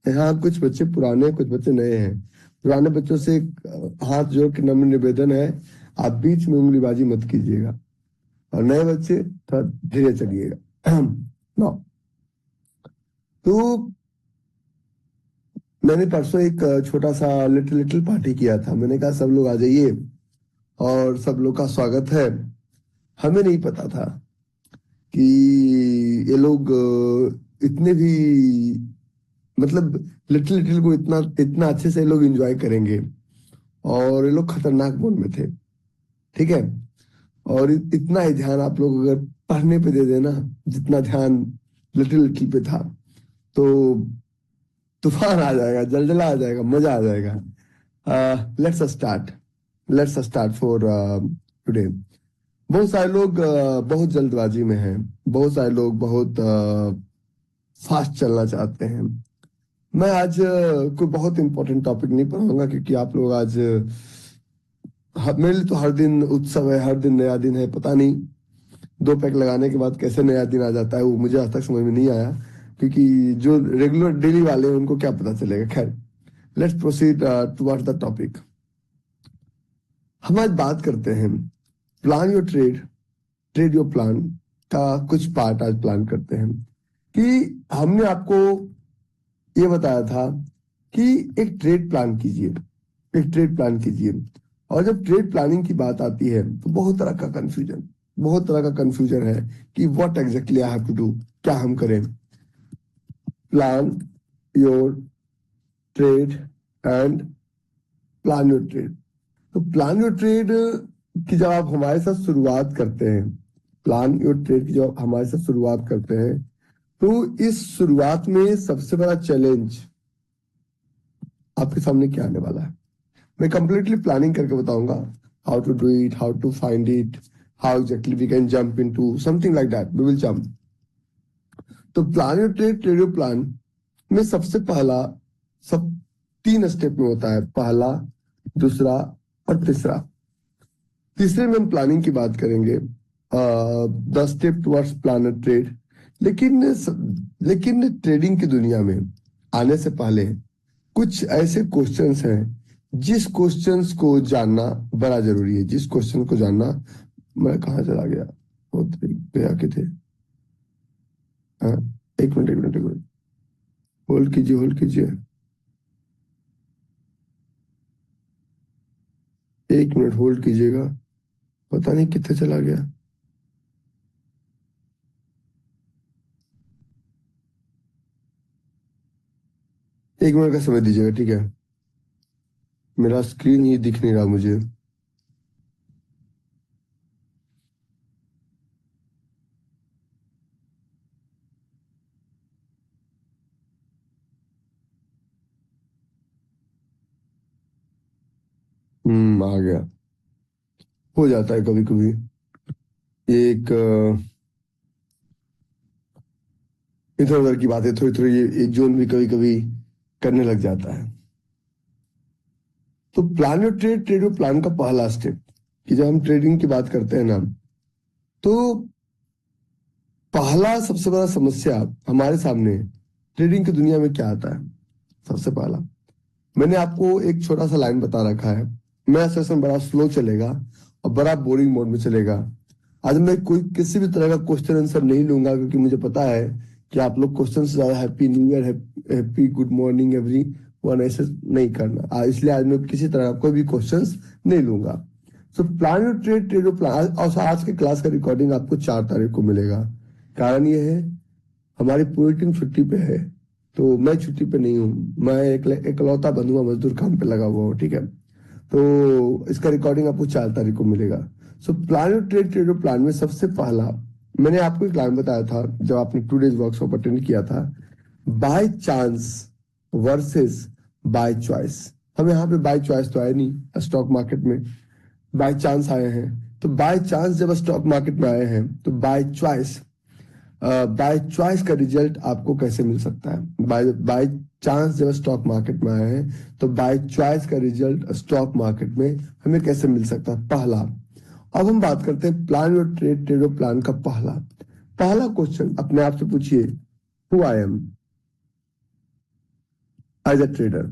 यहाँ कुछ बच्चे पुराने, कुछ बच्चे नए हैं। पुराने बच्चों से हाथ जोड़ के नम्र निवेदन है, आप बीच में उंगलीबाजी मत कीजिएगा, और नए बच्चे थोड़ा धीरे चलिएगा। ना तो मैंने परसों एक छोटा सा लिटिल पार्टी किया था। मैंने कहा सब लोग आ जाइए और सब लोग का स्वागत है। हमें नहीं पता था कि ये लोग इतने भी, मतलब लिटिल को इतना इतना अच्छे से ये लोग एंजॉय करेंगे, और ये लोग खतरनाक मोड में थे। ठीक है, और इतना ही ध्यान आप लोग अगर पढ़ने पे दे देना जितना ध्यान लिटिल पे था, तो तूफान आ जाएगा, जलजला आ जाएगा, मजा आ जाएगा। Let's start let's start for today. बहुत सारे लोग बहुत जल्दबाजी में हैं, बहुत सारे लोग बहुत फास्ट चलना चाहते हैं। मैं आज कोई बहुत इंपॉर्टेंट टॉपिक नहीं पढ़ाऊंगा, क्योंकि आप लोग आज मेरे लिए तो हर दिन उत्सव है, हर दिन नया दिन है। पता नहीं 2 पैक लगाने के बाद कैसे नया दिन आ जाता है, वो मुझे आज तक समझ में नहीं आया, क्योंकि जो रेगुलर डेली वाले हैं उनको क्या पता चलेगा। खैर, let's proceed towards the topic. हम आज बात करते हैं plan your trade, trade your plan का कुछ पार्ट आज प्लान करते हैं। कि हमने आपको ये बताया था कि एक ट्रेड प्लान कीजिए, एक ट्रेड प्लान कीजिए। और जब ट्रेड प्लानिंग की बात आती है तो बहुत तरह का कंफ्यूजन है कि what exactly I have to do, क्या हम करें। Plan your trade and plan your trade. तो प्लान योर ट्रेड की जब आप हमारे साथ शुरुआत करते हैं, प्लान योर ट्रेड की जब हमारे साथ शुरुआत करते हैं, तो इस शुरुआत में सबसे बड़ा चैलेंज आपके सामने क्या आने वाला है, मैं कंप्लीटली प्लानिंग करके बताऊंगा। How to do it, how to find it, how exactly we can jump into something like that, we will jump. तो plan your trade, trade your plan में सबसे पहला, सब 3 स्टेप में होता है, पहला, दूसरा और तीसरा। तीसरे में हम प्लानिंग की बात करेंगे, the step towards plan trade. लेकिन ट्रेडिंग की दुनिया में आने से पहले कुछ ऐसे क्वेश्चंस हैं जिस क्वेश्चंस को जानना बड़ा जरूरी है, जिस क्वेश्चन को जानना। मैं कहाँ चला गया, बहुत गया कि थे। हाँ, एक मिनट होल्ड कीजिए, एक मिनट होल्ड कीजिएगा, पता नहीं कितने चला गया। एक मिनट का समय दीजिएगा, ठीक है। मेरा स्क्रीन ही दिख नहीं रहा मुझे। आ गया। हो जाता है कभी कभी, एक इधर उधर की बातें थोड़ी थोड़ी, ये जोन भी कभी कभी करने लग जाता है। तो plan your trade, trade your plan का पहला स्टेप, कि जब हम ट्रेडिंग की बात करते हैं ना, तो पहला सबसे बड़ा समस्या हमारे सामने ट्रेडिंग की दुनिया में क्या आता है। सबसे पहला, मैंने आपको एक छोटा सा लाइन बता रखा है, मेरा सेशन बड़ा स्लो चलेगा और बड़ा बोरिंग मोड में चलेगा। आज मैं कोई किसी भी तरह का क्वेश्चन आंसर नहीं लूंगा, क्योंकि मुझे पता है कि आप लोग क्वेश्चन से ज्यादा happy new year, happy good morning every one ऐसे नहीं करना। इसलिए आज मैं किसी तरह का कोई भी क्वेश्चन नहीं लूंगा। So plan your trade, trade your plan. और आज के क्लास का रिकॉर्डिंग आपको 4 तारीख को मिलेगा। कारण ये है, हमारी पूरी टीम छुट्टी पे है, तो मैं छुट्टी पे नहीं हूँ, मैं एकलौता बंधुआ मजदूर काम पे लगा हुआ हूँ। ठीक है, तो इसका रिकॉर्डिंग आपको 4 तारीख को मिलेगा। So plan your trade, trade your plan में सबसे पहला मैंने आपको एक लाइन बताया था जब आपने 2 डेज वर्कशॉप अटेंड किया था, by chance versus by choice. हम यहाँ पे बाय चॉइस तो आए नहीं, स्टॉक मार्केट में बाय चांस आए हैं। तो बाय चांस जब स्टॉक मार्केट में आए हैं, तो बाय चॉइस का रिजल्ट आपको कैसे मिल सकता है। बाय चांस जब स्टॉक मार्केट में आए हैं, तो बाय चॉइस का रिजल्ट स्टॉक मार्केट में हमें कैसे मिल सकता है, पहला। अब हम बात करते हैं plan your trade, trade your plan का पहला क्वेश्चन अपने आप से पूछिए, who I am. As a trader.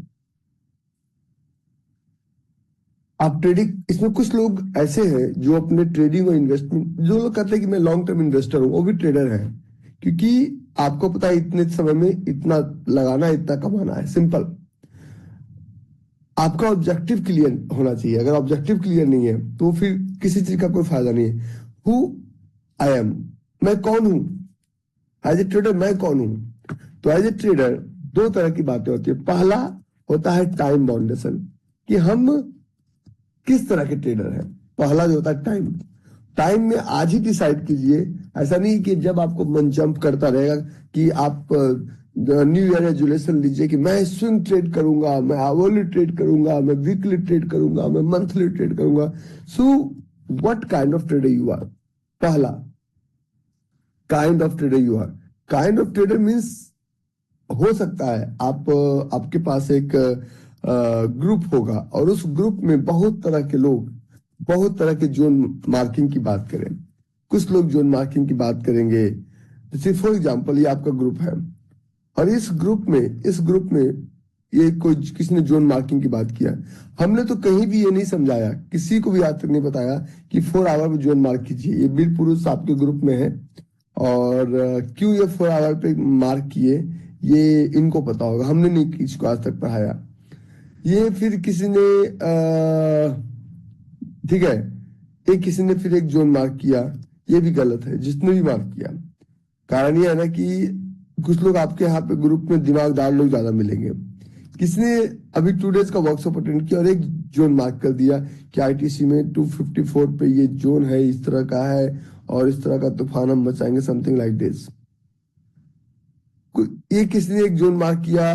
आप ट्रेडिंग, इसमें कुछ लोग ऐसे हैं जो अपने ट्रेडिंग और इन्वेस्टमेंट, जो लोग कहते हैं कि मैं लॉन्ग टर्म इन्वेस्टर हूं, वो भी ट्रेडर है। क्योंकि आपको पता है इतने समय में इतना लगाना है, इतना कमाना है, सिंपल। आपका ऑब्जेक्टिव क्लियर होना चाहिए। अगर ऑब्जेक्टिव क्लियर नहीं है तो फिर किसी चीज का कोई फायदा नहीं है। हु आई एम, मैं कौन हूं एज ए ट्रेडर, मैं कौन हूं। तो एज ए ट्रेडर दो तरह की बातें होती है। पहला होता है टाइम बाउंडेशन, कि हम किस तरह के ट्रेडर हैं। पहला जो होता है टाइम, टाइम में आज ही डिसाइड कीजिए। ऐसा नहीं कि जब आपको मन जंप करता रहेगा कि आप न्यू ईयर रेजोल्यूशन लीजिए कि मैं स्विंग ट्रेड करूंगा, मैं आवरली ट्रेड करूंगा, मैं वीकली ट्रेड करूंगा, मैं मंथली ट्रेड करूंगा। So what kind of trader you are. पहला, kind of trader you are. Kind of trader means, हो सकता है आप आपके पास एक ग्रुप होगा और उस ग्रुप में बहुत तरह के लोग बहुत तरह के जोन मार्किंग की बात करें। कुछ लोग जोन मार्किंग की बात करेंगे। जैसे फॉर एग्जांपल ये आपका ग्रुप है और इस ग्रुप में ये कोई किसी ने जोन मार्किंग की बात किया। हमने तो कहीं भी ये नहीं समझाया, किसी को भी आज तक नहीं बताया कि 4 आवर में जोन मार्क कीजिए। ये वीर पुरुष आपके ग्रुप में है और क्यों ये 4 आवर पे मार्क किए ये इनको पता होगा। हमने नहीं किसी को आज तक पढ़ाया। ये फिर किसी ने ठीक है, एक किसी ने फिर एक जोन मार्क किया, ये भी गलत है जिसने भी मार्क किया। कारण ये है ना कि कुछ लोग आपके यहाँ पे ग्रुप में दिमागदार लोग ज्यादा मिलेंगे। किसने अभी 2 डेज का वर्कशॉप अटेंड किया और एक जोन मार्क कर दिया कि आईटीसी में 254 पे ये जोन है, इस तरह का है और इस तरह का तूफान हम मचाएंगे, समथिंग लाइक दिस। ये किसने एक जोन मार्क किया,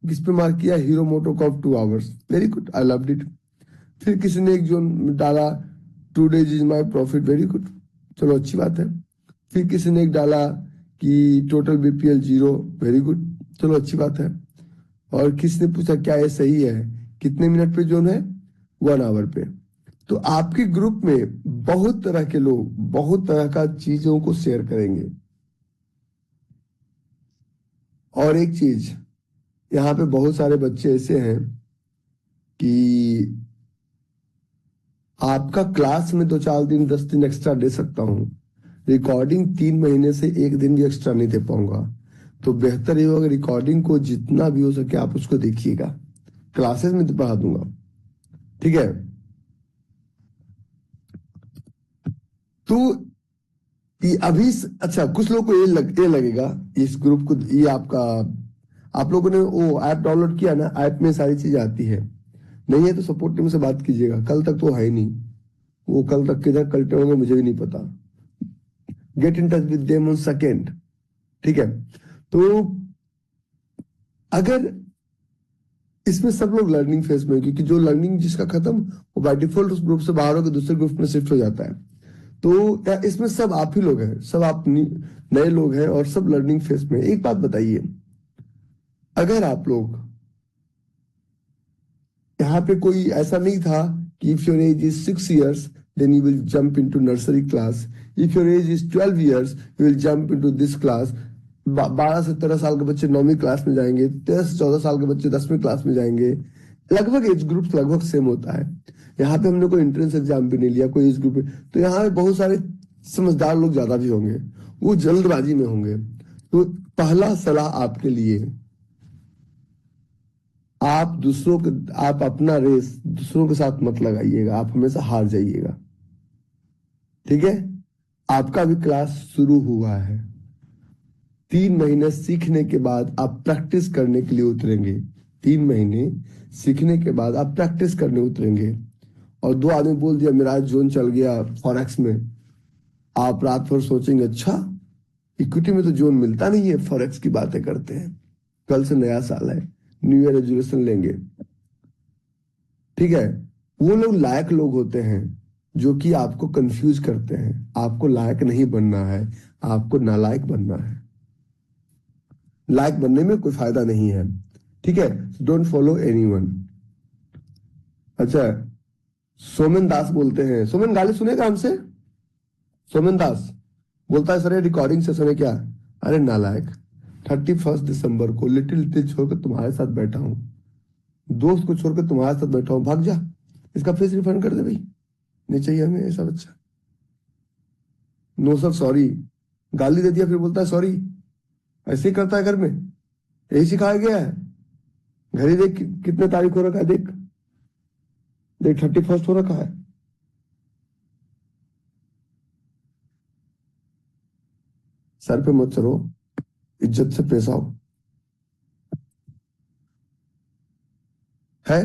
किस पे मार्क किया, hero MotoCorp 2 hours, very good, I loved it. फिर किसी ने एक जोन डाला 2 days is my profit, very good, चलो अच्छी बात है। फिर किसी ने एक डाला कि टोटल बीपीएल 0, वेरी गुड, चलो अच्छी बात है। और किसने पूछा क्या ये सही है, कितने मिनट पे जोन है, 1 आवर पे। तो आपके ग्रुप में बहुत तरह के लोग बहुत तरह का चीजों को शेयर करेंगे। और एक चीज, यहाँ पे बहुत सारे बच्चे ऐसे हैं कि आपका क्लास में 2-4 दिन 10 दिन एक्स्ट्रा दे सकता हूँ, रिकॉर्डिंग 3 महीने से 1 दिन भी एक्स्ट्रा नहीं दे पाऊंगा। तो बेहतर ये होगा रिकॉर्डिंग को जितना भी हो सके आप उसको देखिएगा, क्लासेस में तो पढ़ा दूंगा, ठीक है। तो ये अभी अच्छा, कुछ लोग को ये लगेगा इस ग्रुप को, ये आपका, आप लोगों ने वो ऐप डाउनलोड किया ना, ऐप में सारी चीजें आती है। नहीं है तो सपोर्ट टीम से बात कीजिएगा, कल तक तो है ही नहीं। वो कल तक किधर कल्टे होंगे मुझे भी नहीं पता। Get in touch with them on second, ठीक है। तो अगर इसमें सब लोग लर्निंग फेज में, क्योंकि जो लर्निंग जिसका खत्म, वो बाय डिफॉल्ट उस ग्रुप से बाहर होकर दूसरे ग्रुप में शिफ्ट हो जाता है। तो इसमें सब आप ही लोग हैं, सब आप नए लोग हैं और सब लर्निंग फेज में। एक बात बताइए, अगर आप लोग यहाँ पे कोई ऐसा नहीं था कि if your age is 6 years then you will jump into nursery class, if your age is 12 years you will jump into this class. 12 से 13 साल के बच्चे 9वीं क्लास में जाएंगे, 13 से 14 साल के बच्चे 10वीं क्लास में जाएंगे। लगभग एज ग्रुप लगभग सेम होता है। यहाँ पे हमने कोई एंट्रेंस एग्जाम भी नहीं लिया कोई एज ग्रुप, तो यहाँ पे बहुत सारे समझदार लोग ज्यादा भी होंगे, वो जल्दबाजी में होंगे। तो पहला सलाह आपके लिए, आप अपना रेस दूसरों के साथ मत लगाइएगा, आप हमेशा हार जाइएगा, ठीक है। आपका भी क्लास शुरू हुआ है, 3 महीने सीखने के बाद आप प्रैक्टिस करने के लिए उतरेंगे। 3 महीने सीखने के बाद आप प्रैक्टिस करने उतरेंगे। और 2 आदमी बोल दिया मेरा जोन चल गया फॉरेक्स में, आप रात भर सोचेंगे अच्छा इक्विटी में तो जोन मिलता नहीं है, फॉरेक्स की बातें करते हैं। कल से नया साल है, न्यू ईयर रेजोल्यूशन लेंगे, ठीक है। वो लोग लायक लोग होते हैं जो कि आपको कंफ्यूज करते हैं। आपको लायक नहीं बनना है, आपको नालायक बनना है। लायक बनने में कोई फायदा नहीं है, ठीक है। Don't follow anyone. अच्छा, सोमेन दास बोलते हैं, सोमेन गाली सुनेगा हमसे। सोमेन दास बोलता है सर ये रिकॉर्डिंग सेशन है क्या। अरे नालायक, 31 दिसंबर को लिटिल लिटिल छोड़कर तुम्हारे साथ बैठा हूं, दोस्त को छोड़कर तुम्हारे साथ बैठा हूं, भाग जा, इसका फीस रिफंड कर दे भाई, नहीं चाहिए हमें ऐसा बच्चा। नो सर सॉरी, गाली दे दिया फिर बोलता है सॉरी, ऐसे ही करता है घर में, यही सिखाया गया है। घर ही देख कितने तारीख हो रखा है, देख देख 31 हो रखा है। सर पे मत चढ़ो, इज्जत से पेश आओ। है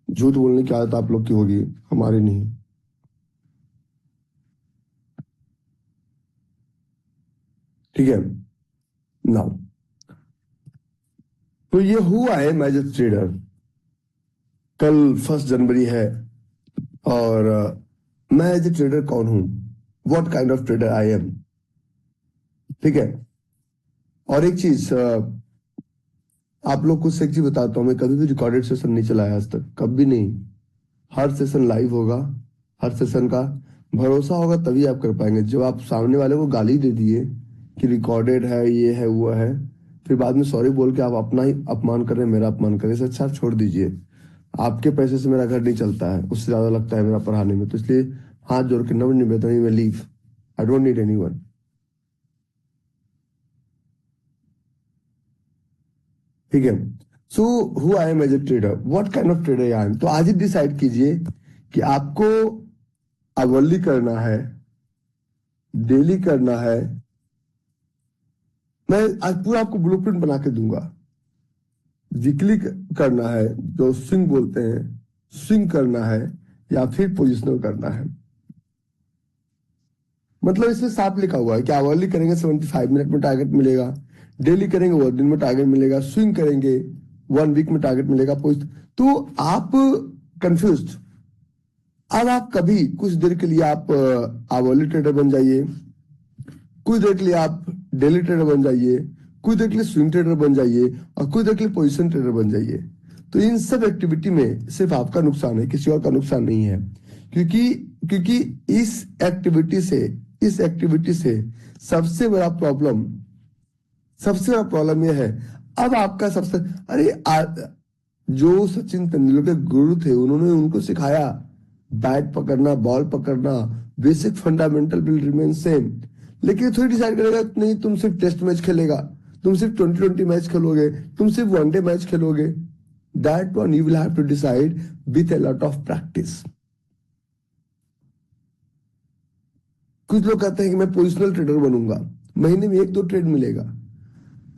झूठ बोलने की आदत आप लोग की होगी, हमारी नहीं। ठीक है नाउ, तो ये हुआ है मैजिक ट्रेडर। कल 1 जनवरी है और मैं एज ए ट्रेडर कौन हूं, what kind of trader I M. ठीक है, और एक चीज आप लोग को एक चीज बताता हूं, मैं कभी भी रिकॉर्डेड सेशन नहीं चलाया आज तक, कभी नहीं। हर सेशन लाइव होगा, हर सेशन का भरोसा होगा तभी आप कर पाएंगे। जब आप सामने वाले को गाली दे दिए कि रिकॉर्डेड है, ये है, वो है, फिर बाद में सॉरी बोल के आप अपना ही अपमान कर रहे हैं, मेरा अपमान कर रहे हैं, इससे अच्छा आप छोड़ दीजिए। आपके पैसे से मेरा घर नहीं चलता है, उससे ज्यादा लगता है मेरा पढ़ाने में, तो इसलिए हाथ जोड़ के नम्र निवेदन है, leave, I don't need anyone. ठीक है, so who I am as a trader, what kind of trader I am. तो आज ही डिसाइड कीजिए कि आपको आवरली करना है, डेली करना है। मैं आज पूरा आपको ब्लूप्रिंट बना के दूंगा। वीकली करना है, जो स्विंग बोलते हैं, स्विंग करना है, या फिर पोजिशनल करना है। मतलब इसमें साफ लिखा हुआ है कि आवरली करेंगे 75 मिनट में टारगेट मिलेगा, डेली करेंगे 1 दिन में टारगेट मिलेगा, स्विंग करेंगे 1 वीक में टारगेट मिलेगा। तो आप कंफ्यूज, अब आप कभी कुछ देर के लिए आप आवरली ट्रेडर बन जाइए, कुछ देर के लिए आप डेली ट्रेडर बन जाइए, कुछ देर के लिए स्विंग ट्रेडर बन जाइए, और कुछ देर के लिए पोजीशन ट्रेडर बन जाइए। तो इन सब एक्टिविटी में सिर्फ आपका नुकसान है, किसी और का नुकसान नहीं है। क्योंकि क्योंकि इस एक्टिविटी से सबसे बड़ा प्रॉब्लम यह है, अब आपका सबसे, जो सचिन तेंदुलकर गुरु थे, उन्होंने उनको सिखाया बैट पकड़ना, बॉल पकड़ना, basic fundamental will remain same. लेकिन थोड़ी डिसाइड करेगा नहीं, तुम सिर्फ टेस्ट मैच खेलेगा, तुम सिर्फ 2020 मैच खेलोगे, तुम सिर्फ वनडे मैच खेलोगे। That one you will have to decide with a lot of practice. कुछ लोग कहते हैं कि मैं पोजिशनल ट्रेडर बनूंगा, महीने में 1-2 ट्रेड मिलेगा।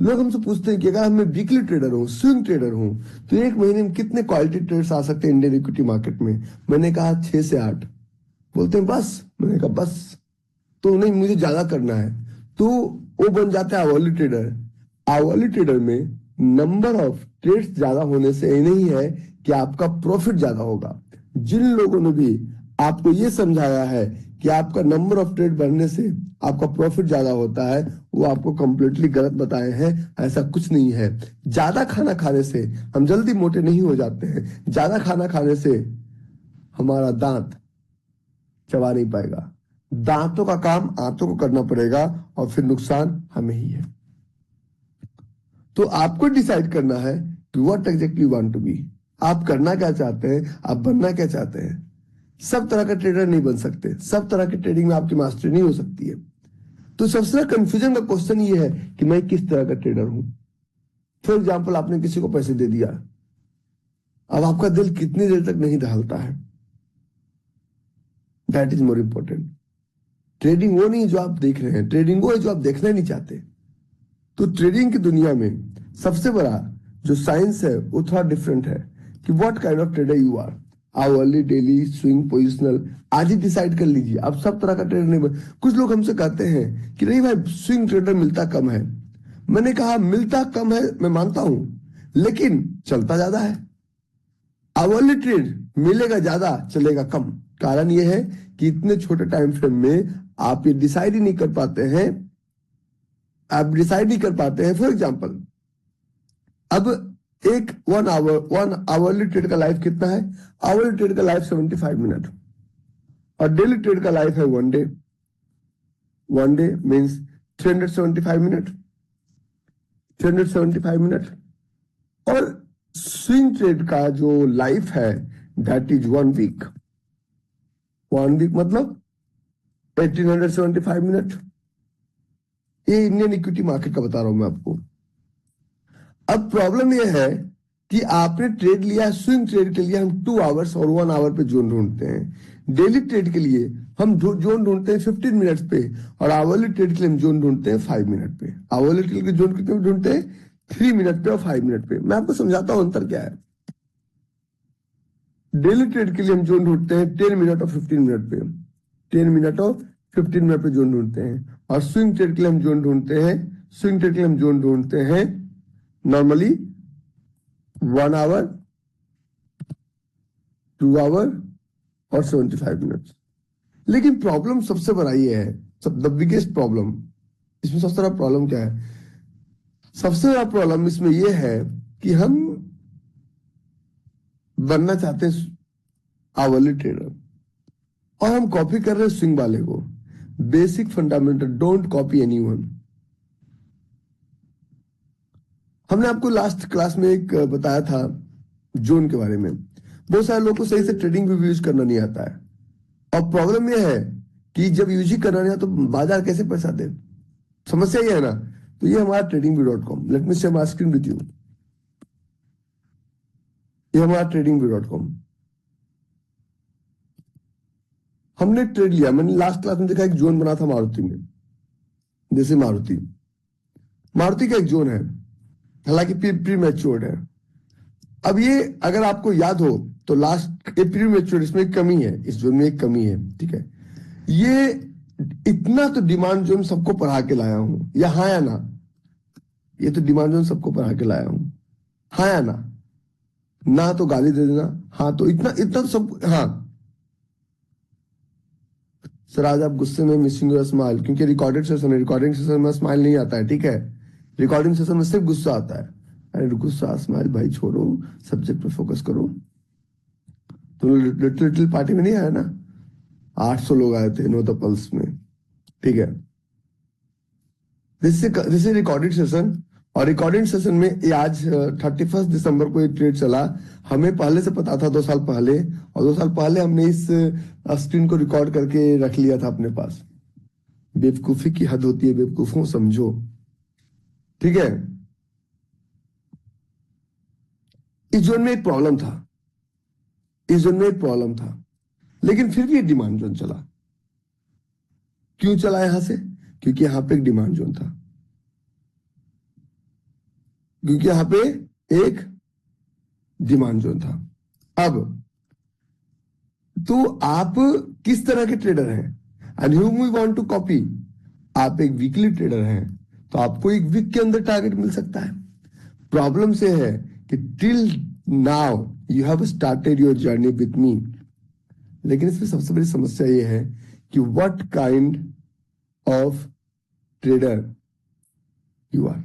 लोग हमसे पूछते हैं कि अगर मैं वीकली ट्रेडर हूं, स्विंग ट्रेडर हूं, तो एक महीने में कितने क्वालिटी ट्रेड्स आ सकते हैं इंडियन इक्विटी मार्केट में। मैंने कहा 6 से 8। बोलते हैं बस, मैंने कहा बस, तो नहीं, मुझे ज्यादा करना है। तो वो बन जाता है आवरली ट्रेडर। आवरली ट्रेडर में नंबर ऑफ ट्रेड्स ज्यादा होने से ये नहीं है कि आपका प्रॉफिट ज्यादा होगा। जिन लोगों ने भी आपको ये समझाया है कि आपका नंबर ऑफ ट्रेड बढ़ने से आपका प्रॉफिट ज्यादा होता है, वो आपको कंप्लीटली गलत बताए हैं। ऐसा कुछ नहीं है। ज्यादा खाना खाने से हम जल्दी मोटे नहीं हो जाते हैं। ज्यादा खाना खाने से हमारा दांत चबा नहीं पाएगा। दांतों का काम आंतों को करना पड़ेगा, और फिर नुकसान हमें ही है। तो आपको डिसाइड करना है कि what exactly you want to be. आप करना क्या चाहते हैं, आप बनना क्या चाहते हैं। सब तरह का ट्रेडर नहीं बन सकते, सब तरह की ट्रेडिंग में आपकी मास्टरी नहीं हो सकती है। तो सबसे कंफ्यूजन का क्वेश्चन ये है कि मैं किस तरह का ट्रेडर हूं। फॉर एग्जाम्पल, आपने किसी को पैसे दे दिया, अब आपका दिल कितनी देर तक नहीं दहलता है। That is more important. Trading वो नहीं जो आप देख रहे हैं, ट्रेडिंग वो है जो आप देखना नहीं चाहते। तो ट्रेडिंग की दुनिया में सबसे बड़ा जो साइंस है वो थोड़ा डिफरेंट है कि what kind of trader you are. Hourly, daily, swing, positional, आज ही डिसाइड कर लीजिए। आप सब तरह का ट्रेडर नहीं बन। कुछ लोग हमसे कहते हैं कि नहीं भाई, स्विंग ट्रेडर मिलता कम है। मैंने कहा मिलता कम है, मैं मानता हूं, लेकिन चलता ज्यादा है। आवरली ट्रेड मिलेगा ज्यादा, चलेगा कम। कारण यह है कि इतने छोटे टाइम फ्रेम में आप ये डिसाइड ही नहीं कर पाते हैं। फॉर एग्जाम्पल, अब एक 1 आवरली ट्रेड का लाइफ कितना है। आवरली ट्रेड का लाइफ 75 मिनट, और डेली ट्रेड का लाइफ है 1 day. 1 day means 375 minute, 375 minute. और स्विंग ट्रेड का जो लाइफ है दैट इज 1 वीक। 1 वीक मतलब 1875 मिनट। ये इंडियन इक्विटी मार्केट का बता रहा हूं मैं आपको। अब प्रॉब्लम यह है कि आपने ट्रेड लिया, स्विंग ट्रेड के लिए हम 2 आवर्स और 1 आवर पे जोन ढूंढते हैं। डेली ट्रेड के लिए हम जोन ढूंढते हैं 15 मिनट्स पे, और आवरली ट्रेड के लिए हम जोन ढूंढते हैं 5 मिनट पे। आवरली ट्रेड के जोन कितने ढूंढते हैं? 3 मिनट पे और 5 मिनट पे। मैं आपको समझाता हूं अंतर क्या है। डेली ट्रेड के लिए हम जोन ढूंढते हैं 10 मिनट और 15 मिनट पे, 10 मिनट और 15 मिनट पे जोन ढूंढते हैं। और स्विंग ट्रेड के लिए हम जोन ढूंढते हैं, स्विंग ट्रेड के लिए हम जोन ढूंढते हैं नॉर्मली 1 आवर, 2 आवर और 75 मिनट। लेकिन प्रॉब्लम सबसे बड़ा ये है, सब द बिगेस्ट प्रॉब्लम इसमें, सबसे बड़ा प्रॉब्लम क्या है? सबसे बड़ा प्रॉब्लम इसमें यह है कि हम बनना चाहते हैं आवरली ट्रेडर, और हम कॉपी कर रहे हैं स्विंग वाले को। Basic fundamental, don't copy anyone. हमने आपको लास्ट क्लास में एक बताया था जोन के बारे में। बहुत सारे लोगों को सही से ट्रेडिंग भी यूज करना नहीं आता है, और प्रॉब्लम यह है कि जब यूज ही करना नहीं आता तो बाजार कैसे पैसा दे? समस्या ये है ना। तो ये हमारा tradingview.com, let me share my screen with you. ये हमारा tradingview.com। हमने ट्रेड लिया, मैंने लास्ट क्लास में देखा एक जोन बना था मारुति में। जैसे मारुति का एक जोन है, हालांकि प्री मैच्योर्ड है। अब ये अगर आपको याद हो तो लास्ट प्री मैच्योर्ड, इसमें एक कमी है, इस जोन में एक कमी है, ठीक है। ये इतना तो डिमांड जोन सबको पढ़ा के लाया हूं, या हाँ या ना? ये तो डिमांड जोन सबको पढ़ा के लाया हूं, हाँ या ना? ना तो गाली दे देना, हाँ तो इतना इतना तो सब, हाँ। सर आज आप गुस्से में, मिसिंग योर स्माइल, क्योंकि रिकॉर्डेड सेशन है, रिकॉर्डिंग सेशन में स्माइल नहीं आता है, ठीक है। रिकॉर्डिंग सेशन में सिर्फ गुस्सा आता है। अरे गुस्सा स्माइल भाई छोड़ो, सब्जेक्ट पे फोकस करो। तुम लिटिल पार्टी में नहीं आया ना? 800 लोग आए थे नो द पल्स में, ठीक है। दिस इज रिकॉर्डेड सेशन, और रिकॉर्डिंग सेशन में ये आज 31 दिसंबर को ये ट्रेड चला। हमें पहले से पता था 2 साल पहले, और 2 साल पहले हमने इस स्क्रीन को रिकॉर्ड करके रख लिया था अपने पास। बेवकूफी की हद होती है, बेवकूफों समझो, ठीक है। इस जोन में एक प्रॉब्लम था, इस जोन में एक प्रॉब्लम था, लेकिन फिर भी एक डिमांड जोन चला। क्यों चला यहां से? क्योंकि यहां पे एक डिमांड जोन था, क्योंकि यहां पे एक डिमांड जोन था। अब तो आप किस तरह के ट्रेडर हैं, and whom we want to copy? आप एक वीकली ट्रेडर हैं, तो आपको एक वीक के अंदर टारगेट मिल सकता है। प्रॉब्लम से है कि till now you have started your journey with me, लेकिन इसमें सबसे बड़ी समस्या यह है कि what kind of trader you are.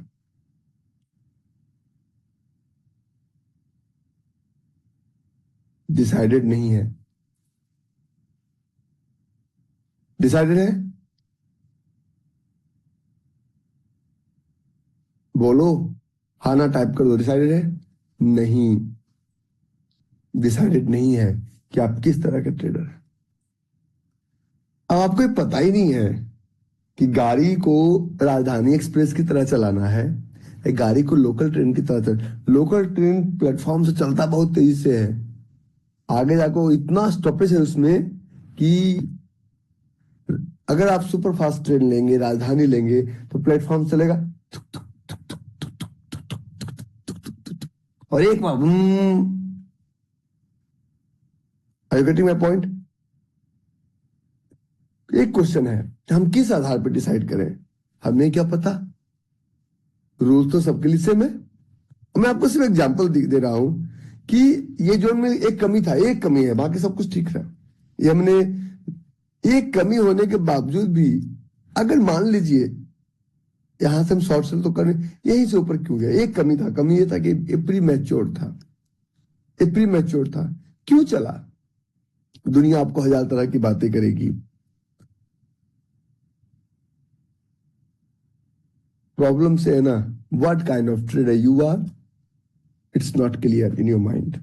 Decided नहीं है। डिसाइडेड है? बोलो, हाँ ना टाइप कर दो। डिसाइडेड है? नहीं, डिसाइडेड नहीं है कि आप किस तरह के ट्रेडर हैं। अब आपको ये पता ही नहीं है कि गाड़ी को राजधानी एक्सप्रेस की तरह चलाना है, एक गाड़ी को लोकल ट्रेन की तरह लोकल ट्रेन प्लेटफॉर्म से चलता बहुत तेजी से है, आगे जाकर इतना स्टॉपेज है उसमें कि अगर आप सुपर फास्ट ट्रेन लेंगे, राजधानी लेंगे, तो प्लेटफॉर्म चलेगा और एक बार are you getting my point? एक क्वेश्चन है कि हम किस आधार पर डिसाइड करें? हमें क्या पता, रूल तो सबके लिए सेम है। मैं आपको सिर्फ एग्जांपल दे रहा हूं कि ये जोन में एक कमी था, एक कमी है, बाकी सब कुछ ठीक था। ये हमने एक कमी होने के बावजूद भी, अगर मान लीजिए यहां से हम शॉर्ट सेल तो करें, यहीं से ऊपर क्यों गया? एक कमी था, कमी ये था कि ये प्री मैच्योर था, ये प्री मैच्योर था। क्यों चला? दुनिया आपको हजार तरह की बातें करेगी। प्रॉब्लम से है ना, what kind of trader you are, it's not clear in your mind.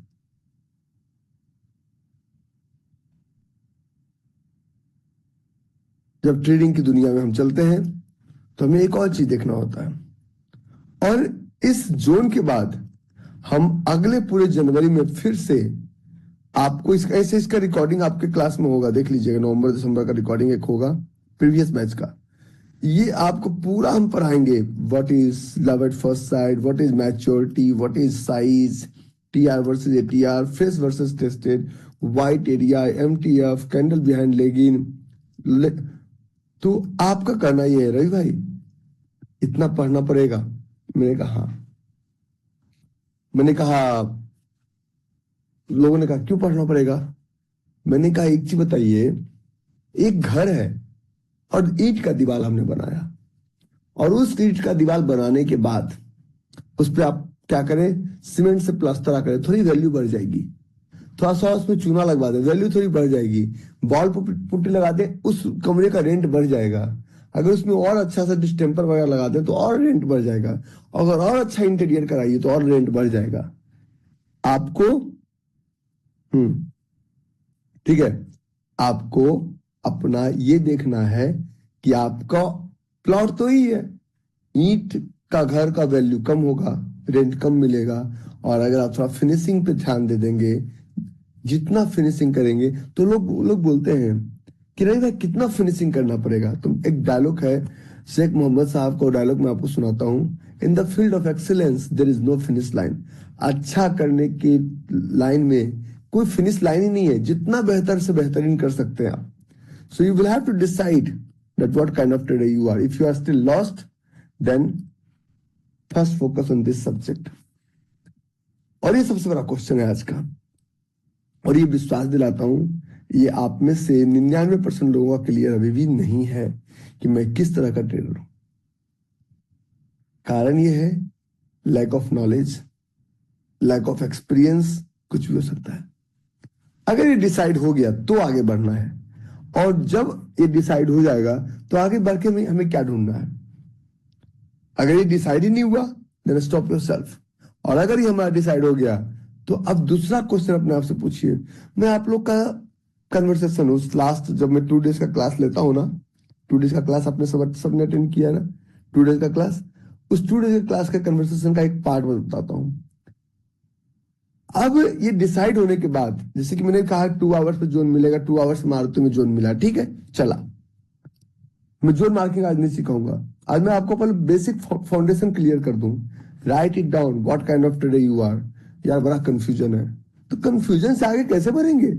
जब ट्रेडिंग की दुनिया में हम चलते हैं तो हमें एक और चीज देखना होता है, और इस जोन के बाद हम अगले पूरे जनवरी में फिर से आपको इसका रिकॉर्डिंग आपके क्लास में होगा, देख लीजिएगा, नवंबर दिसंबर का रिकॉर्डिंग एक होगा प्रीवियस बैच का। ये आपको पूरा हम पढ़ाएंगे, what is love at first sight, what is maturity, what is size, TR versus ATR, fresh versus tested, white area, MTF, candle behind लेगिन। तो आपका करना ये है, रवि भाई इतना पढ़ना पड़ेगा। मैंने कहा हाँ। मैंने कहा, लोगों ने कहा क्यों पढ़ना पड़ेगा? मैंने कहा एक चीज बताइए, एक घर है और ईंट का दीवार हमने बनाया, और उस ईंट का दीवार बनाने के बाद उस पर आप क्या करें, सीमेंट से प्लास्टर करें, थोड़ी वैल्यू बढ़ जाएगी। थोड़ा सा उसमें चूना लगवा दें, वैल्यू थोड़ी बढ़ जाएगी। वॉल पुट्टी लगा दें, उस कमरे का रेंट बढ़ जाएगा। अगर उसमें और अच्छा सा डिस्टेम्पर वगैरह लगा दें तो और रेंट बढ़ जाएगा। अगर और अच्छा इंटीरियर कराइए तो और रेंट बढ़ जाएगा आपको। ठीक है, आपको अपना ये देखना है कि आपका प्लॉट तो ही है, ईंट का घर का वैल्यू कम होगा, रेंट कम मिलेगा। और अगर आप थोड़ा फिनिशिंग पे ध्यान दे देंगे, जितना फिनिशिंग करेंगे, तो लोग लोग बोलते हैं कि नहीं भाई कितना फिनिशिंग करना पड़ेगा। तो एक डायलॉग है शेख मोहम्मद साहब को, डायलॉग मैं आपको सुनाता हूँ, in the field of excellence there is no finish line. अच्छा करने की लाइन में कोई फिनिश लाइन ही नहीं है, जितना बेहतर से बेहतरीन कर सकते हैं आप। So you will have to decide that what kind of trader you are. If you are still lost, then first focus on this subject. और ये सबसे बड़ा क्वेश्चन है आज का, और ये विश्वास दिलाता हूं, ये आप में से 99% लोगों का क्लियर अभी भी नहीं है कि मैं किस तरह का ट्रेडर हूं। कारण ये है lack of knowledge, lack of experience, कुछ भी हो सकता है। अगर ये डिसाइड हो गया तो आगे बढ़ना है, और जब ये डिसाइड हो जाएगा तो आगे बढ़ के हमें क्या ढूंढना है। अगर ये डिसाइड ही नहीं हुआ, देन स्टॉप योरसेल्फ। और अगर ये हमारा डिसाइड हो गया, तो अब दूसरा क्वेश्चन अपने आप से पूछिए। मैं आप लोग का कन्वर्सेशन उस लास्ट, जब मैं 2 डेज का क्लास लेता हूँ ना, 2 डेज का क्लास आपने सबने अटेंड किया ना, 2 डेज का क्लास, उस 2 डेज का क्लास का कन्वर्सेशन का एक पार्ट मैं बताता हूँ। अब ये डिसाइड होने के बाद, जैसे कि मैंने कहा 2 आवर्स पे जोन मिलेगा, 2 आवर्स मारुति में जोन मिला, ठीक है, चला। मैं जोन मार्किंग आज नहीं सिखाऊंगा, आज मैं आपको पहले बेसिक फाउंडेशन क्लियर कर दूं। Write it down, what kind of trader you are. यार बड़ा कंफ्यूजन है, तो कंफ्यूजन से आगे कैसे बढ़ेंगे?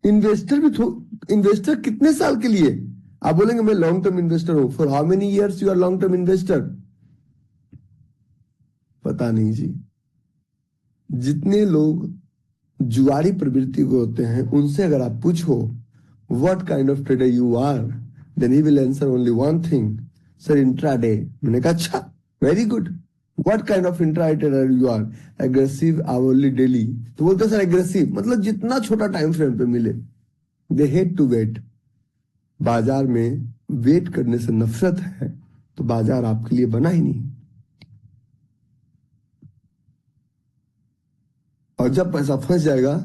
इन्वेस्टर भी इन्वेस्टर कितने साल के लिए? आप बोलेंगे मैं लॉन्ग टर्म इन्वेस्टर हूं। For how many years you are long term investor? पता नहीं जी। जितने लोग जुआरी प्रवृत्ति को होते हैं, उनसे अगर आप पूछो what kind of trader you are, then he will answer only one thing, sir intraday. मैंने कहा अच्छा, very good, what kind of intraday trader you are? Aggressive, hourly, daily. तो बोलते सर एग्रेसिव मतलब जितना छोटा टाइम फ्रेम पे मिले। They hate to wait. बाजार में वेट करने से नफरत है, तो बाजार आपके लिए बना ही नहीं। और जब पैसा फंस जाएगा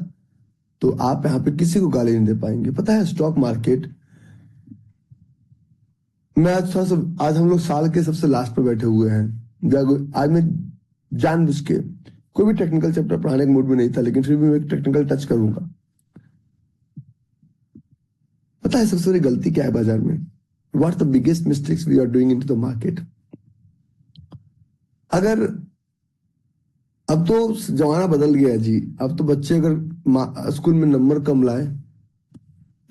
तो आप यहां पे किसी को गाली नहीं दे पाएंगे। पता है स्टॉक मार्केट, मैं आज थोड़ा सा, आज हम लोग साल के सबसे लास्ट पे बैठे हुए हैं। आज मैं जानबूझ के कोई भी टेक्निकल चैप्टर पढ़ाने के मूड में नहीं था, लेकिन फिर भी मैं टेक्निकल टच करूंगा। पता है सबसे बड़ी गलती क्या है बाजार में? What the biggest mistakes we are doing into the market? अगर अब तो जमाना बदल गया जी, अब तो बच्चे अगर स्कूल में नंबर कम लाए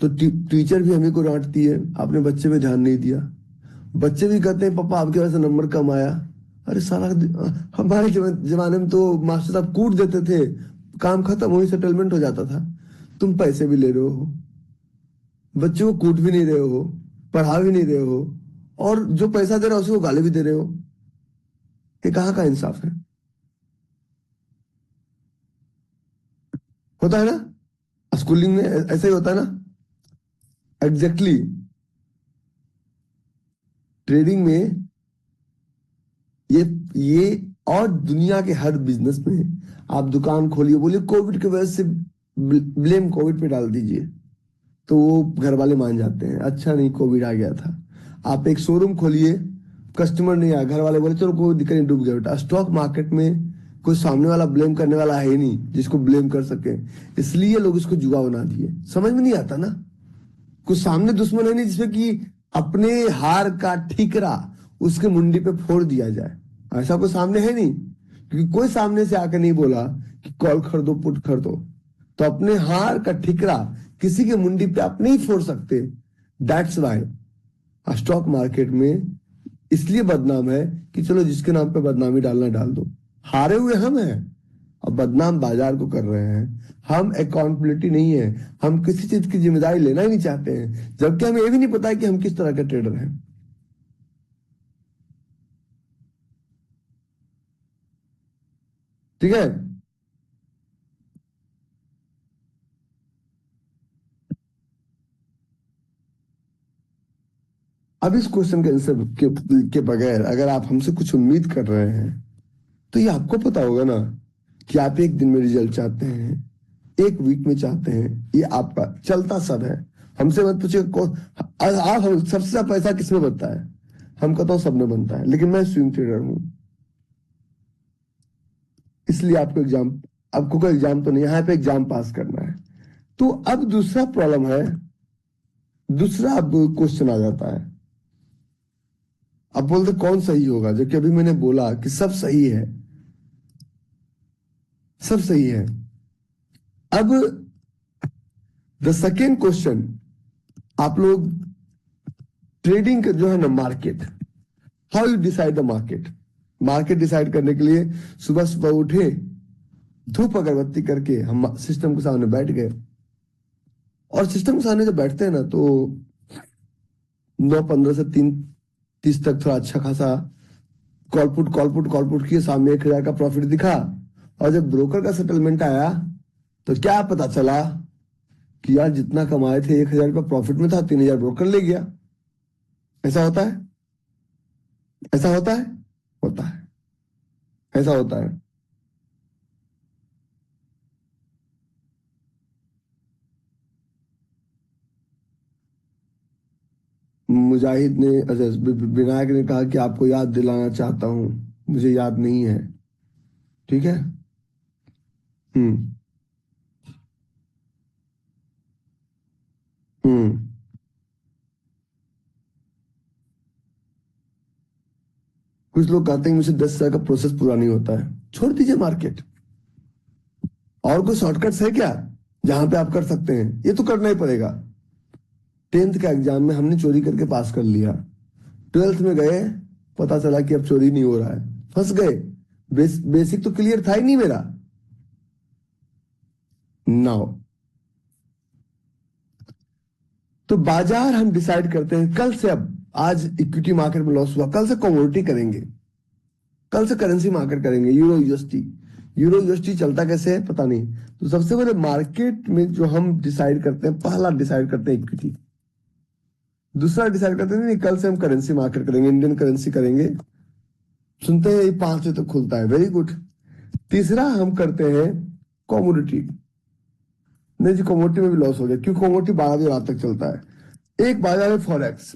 तो टीचर भी हमें को डांटती है, आपने बच्चे पे ध्यान नहीं दिया। बच्चे भी कहते हैं पापा आपके वजह से नंबर कम आया। अरे सारा हमारे जमाने में तो मास्टर साहब कूट देते थे, काम खत्म, वही सेटलमेंट हो जाता था। तुम पैसे भी ले रहे हो, बच्चों को कूट भी नहीं रहे हो, पढ़ा भी नहीं रहे हो, और जो पैसा दे रहा है उसको गाली भी दे रहे हो। ये कहाँ का इंसाफ है? होता है ना, स्कूलिंग में ऐसा ही होता है ना। एग्जैक्टली ट्रेडिंग में ये ये और दुनिया के हर बिजनेस में आप दुकान खोलिए, बोलिए कोविड की वजह से, ब्लेम कोविड पे डाल दीजिए, तो वो घर वाले मान जाते हैं, अच्छा नहीं कोविड आ गया था। आप एक शोरूम खोलिए, कस्टमर नहीं आया, घर वाले बोले चलो कोई दिक्कत नहीं, डूब गया बेटा। स्टॉक मार्केट में कोई सामने वाला ब्लेम करने वाला है ही नहीं जिसको ब्लेम कर सके, इसलिए लोग इसको जुआ बना दिए। समझ में नहीं आता ना, कुछ सामने दुश्मन है नहीं जिसमें कि अपने हार का ठीकरा उसके मुंडी पे फोड़ दिया जाए, ऐसा कोई सामने है नहीं। क्योंकि कोई सामने से आकर नहीं बोला कि कॉल खरीदो पुट खरीदो, तो अपने हार का ठीकरा किसी के मुंडी पे आप नहीं फोड़ सकते। दैट्स वाई स्टॉक मार्केट में इसलिए बदनाम है कि चलो जिसके नाम पे बदनामी डालना डाल दो, हारे हुए हम हैं और बदनाम बाजार को कर रहे हैं। हम अकाउंटेबिलिटी नहीं है, हम किसी चीज की जिम्मेदारी लेना ही नहीं चाहते हैं, जबकि हमें ये भी नहीं पता है कि हम किस तरह के ट्रेडर हैं। ठीक है, अब इस क्वेश्चन के आंसर के बगैर अगर आप हमसे कुछ उम्मीद कर रहे हैं तो ये आपको पता होगा ना कि आप एक दिन में रिजल्ट चाहते हैं, एक वीक में चाहते हैं, ये आपका चलता सब है। हमसे मत पूछिए आप सबसे ज्यादा पैसा किसमें बनता है, हम कहता हूं सब में बनता है, लेकिन मैं स्विंग ट्रेडर हूं, इसलिए आपको कोई एग्जाम तो नहीं, यहाँ पे एग्जाम पास करना है। तो अब दूसरा प्रॉब्लम है, दूसरा अब क्वेश्चन आ जाता है, अब बोलते कौन सही होगा, जबकि अभी मैंने बोला कि सब सही है, सब सही है। अब द सेकेंड क्वेश्चन, आप लोग ट्रेडिंग जो है ना, market, how you decide the market. Market decide करने के लिए सुबह सुबह उठे, धूप अगरबत्ती करके हम सिस्टम के सामने बैठ गए, और सिस्टम के सामने जब बैठते हैं ना तो 9:15 से 3:30 तक थोड़ा अच्छा खासा कॉलपुट किए, सामने 1,000 का प्रॉफिट दिखा, और जब ब्रोकर का सेटलमेंट आया तो क्या पता चला कि यार जितना कमाए थे 1,000 रुपया प्रॉफिट में था, 3,000 ब्रोकर ले गया। ऐसा होता है, ऐसा होता है, होता है, ऐसा होता है। मुजाहिद ने, अच्छा विनायक ने कहा कि आपको याद दिलाना चाहता हूं, मुझे याद नहीं है। ठीक है। हम्म। हम्म। कुछ लोग कहते हैं मुझे 10 साल का प्रोसेस पूरा नहीं होता है, छोड़ दीजिए मार्केट। और कोई शॉर्टकट्स है क्या जहां पे आप कर सकते हैं, ये तो करना ही पड़ेगा। 10th का एग्जाम में हमने चोरी करके पास कर लिया, 12th में गए, पता चला कि अब चोरी नहीं हो रहा है, फंस गए। बेसिक तो क्लियर था ही नहीं मेरा। नाउ तो बाजार हम डिसाइड करते हैं कल से, अब आज इक्विटी मार्केट में लॉस हुआ, कल से कमोडिटी करेंगे, कल से करेंसी मार्केट करेंगे, यूरो यूएसटी। यूरो यूएसटी चलता कैसे है पता नहीं, तो सबसे पहले मार्केट में जो हम डिसाइड करते हैं, पहला डिसाइड करते हैं इक्विटी, दूसरा डिसाइड करते हैं नहीं कल से हम करेंसी मार्केट करेंगे, इंडियन करेंसी करेंगे। सुनते हैं ये 5 बजे तक खुलता है, वेरी गुड। तीसरा हम करते हैं कमोडिटी। नहीं जी, कमोडिटी में भी लॉस हो गया, क्यों, कमोडिटी 12 बजे रात तक चलता है। एक बाजार है फॉरेक्स।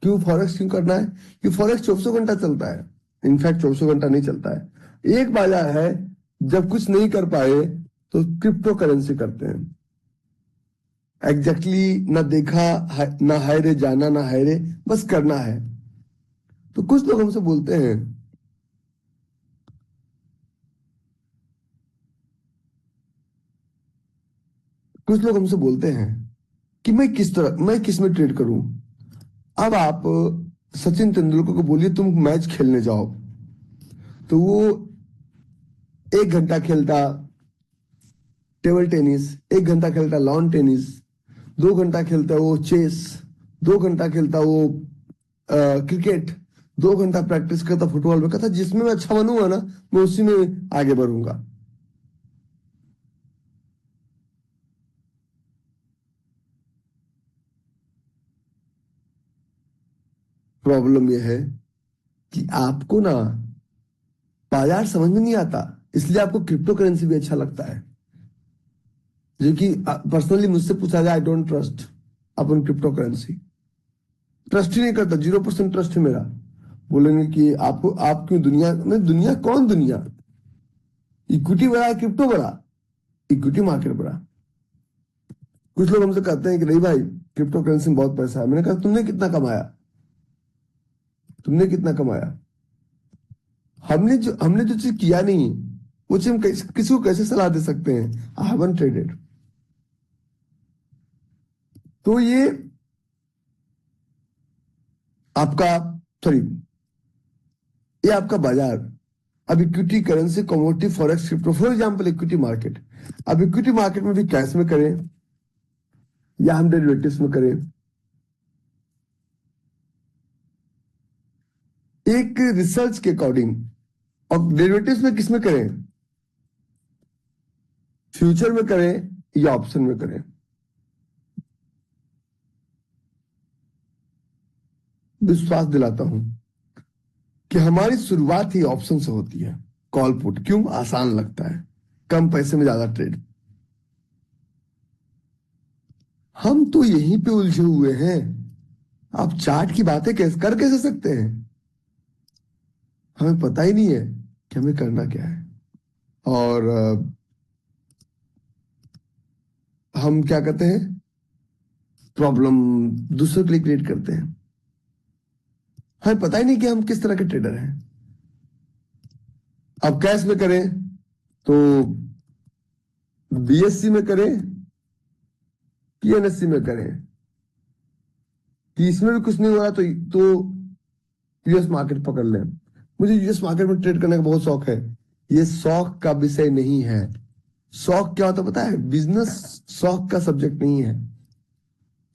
क्यों फॉरेक्स क्यों करना है, क्योंकि फॉरेक्स 24 घंटा चलता है, इनफैक्ट 24 घंटा नहीं चलता है। एक बाजार है जब कुछ नहीं कर पाए तो क्रिप्टो करेंसी करते हैं। एग्जैक्टली ना देखा ना है रे जाना, ना है रे बस करना है। तो कुछ लोग हमसे बोलते हैं, कुछ लोग हमसे बोलते हैं कि मैं किस में ट्रेड करूं। अब आप सचिन तेंदुलकर को बोलिए तुम मैच खेलने जाओ, तो वो 1 घंटा खेलता टेबल टेनिस, 1 घंटा खेलता लॉन टेनिस, 2 घंटा खेलता वो चेस, 2 घंटा खेलता वो क्रिकेट, 2 घंटा प्रैक्टिस करता फुटबॉल में। कहता जिसमें मैं अच्छा बनूंगा ना मैं उसी में आगे बढ़ूंगा। प्रॉब्लम यह है कि आपको ना बाजार समझ में नहीं आता, इसलिए आपको क्रिप्टो करेंसी भी अच्छा लगता है। जो कि पर्सनली मुझसे पूछा जाए, आई डोंट ट्रस्ट अपन क्रिप्टो करेंसी, ट्रस्ट ही नहीं करता, 0% ट्रस्ट है मेरा। बोलेंगे कि आपको, आप क्यों, दुनिया में, दुनिया कौन दुनिया, इक्विटी बड़ा है, क्रिप्टो बड़ा, इक्विटी मार्केट बड़ा। कुछ लोग हमसे कहते हैं कि नहीं भाई क्रिप्टो करेंसी में बहुत पैसा है। मैंने कहा तुमने कितना कमाया, तुमने कितना कमाया? हमने जो चीज किया नहीं, वो चीज हम किसी को कैसे सलाह दे सकते हैं? I haven't traded. तो ये आपका, सॉरी, ये आपका बाजार। अब equity, currency, commodity, forex, crypto, for example equity market. अब इक्विटी मार्केट में भी कैश में करें या हम डेरिवेटिव्स में करें, एक रिसर्च के अकॉर्डिंग, और डेरिवेटिव्स में किस में करें, फ्यूचर में करें या ऑप्शन में करें। विश्वास दिलाता हूं कि हमारी शुरुआत ही ऑप्शन से होती है। कॉल पुट क्यों? आसान लगता है, कम पैसे में ज्यादा ट्रेड। हम तो यहीं पे उलझे हुए हैं। आप चार्ट की बातें कैसे सकते हैं? हमें पता ही नहीं है कि हमें करना क्या है। और हम क्या कहते हैं, प्रॉब्लम दूसरों के लिए क्रिएट करते हैं। हमें पता ही नहीं कि हम किस तरह के ट्रेडर हैं। अब कैश में करें तो बीएससी में करें कि एनएससी में करें, कि इसमें भी कुछ नहीं हो रहा तो यूएस मार्केट पकड़ लें। मुझे यूएस मार्केट में ट्रेड करने का बहुत शौक है। ये शौक का विषय नहीं है। शौक क्या होता है पता है? बिजनेस शौक का सब्जेक्ट नहीं है।